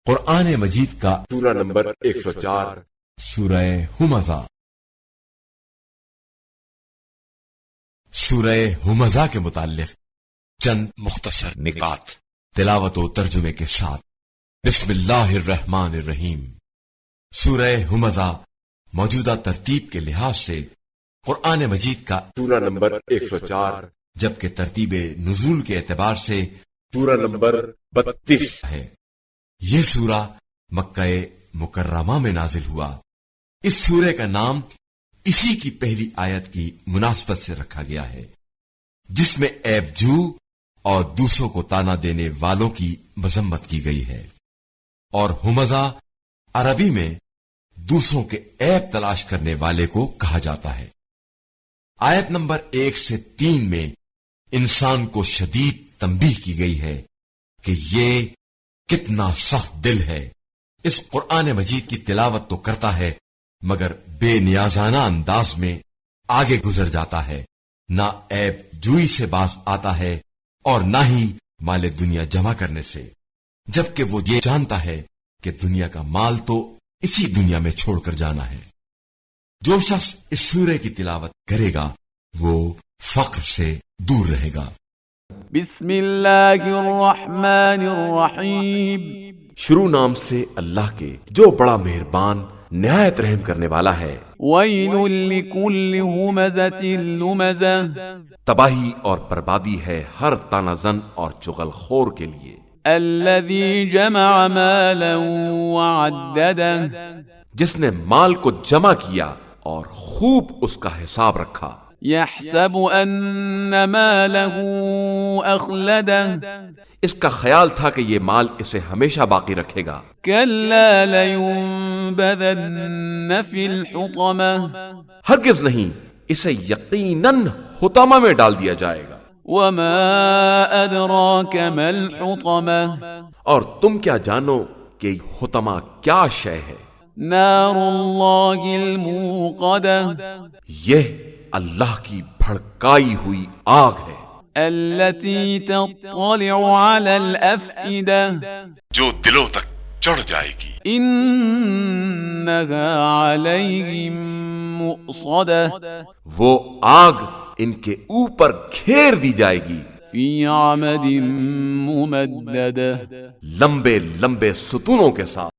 قرآن مجید کا سورہ نمبر 104 سورہ ہمزہ۔ سورہ ہمزہ کے متعلق چند مختصر نکات تلاوت و ترجمے کے ساتھ۔ بسم اللہ الرحمن الرحیم۔ سورہ ہمزہ موجودہ ترتیب کے لحاظ سے قرآن مجید کا سورہ نمبر 104 جبکہ ترتیب نزول کے اعتبار سے سورہ نمبر 32 ہے۔ یہ سورہ مکہ مکرمہ میں نازل ہوا۔ اس سورہ کا نام اسی کی پہلی آیت کی مناسبت سے رکھا گیا ہے، جس میں عیب جو اور دوسروں کو تانا دینے والوں کی مذمت کی گئی ہے۔ اور ہمزہ عربی میں دوسروں کے عیب تلاش کرنے والے کو کہا جاتا ہے۔ آیت نمبر 1 سے 3 میں انسان کو شدید تنبیہ کی گئی ہے کہ یہ کتنا سخت دل ہے، اس قرآن مجید کی تلاوت تو کرتا ہے مگر بے نیازانہ انداز میں آگے گزر جاتا ہے، نہ عیب جوئی سے باز آتا ہے اور نہ ہی مال دنیا جمع کرنے سے، جبکہ وہ یہ جانتا ہے کہ دنیا کا مال تو اسی دنیا میں چھوڑ کر جانا ہے۔ جو شخص اس سورہ کی تلاوت کرے گا وہ فقر سے دور رہے گا۔ بسم اللہ الرحمن الرحیم۔ شروع نام سے اللہ کے جو بڑا مہربان نہایت رحم کرنے والا ہے۔ ویل لکل ہمزۃ لمزہ۔ تباہی اور بربادی ہے ہر تانا زن اور چغل خور کے لیے۔ الذی جمع مالا وعددہ۔ جس نے مال کو جمع کیا اور خوب اس کا حساب رکھا۔ یحسب ان مالہ اخلدہ۔ اس کا خیال تھا کہ یہ مال اسے ہمیشہ باقی رکھے گا۔ کلا لینبذن فی الحطمہ۔ ہرگز نہیں، اسے یقیناً حطمہ میں ڈال دیا جائے گا۔ وما ادراک ما الحطمہ۔ اور تم کیا جانو کہ حطمہ کیا شے ہے؟ نار اللہ الموقدہ۔ یہ اللہ کی بھڑکائی ہوئی آگ ہے۔ التي تطلع على الافئدہ۔ جو دلوں تک چڑھ جائے گی۔ انها علیہم مؤصدہ۔ وہ آگ ان کے اوپر گھیر دی جائے گی۔ فی عمد ممددہ۔ لمبے لمبے ستونوں کے ساتھ۔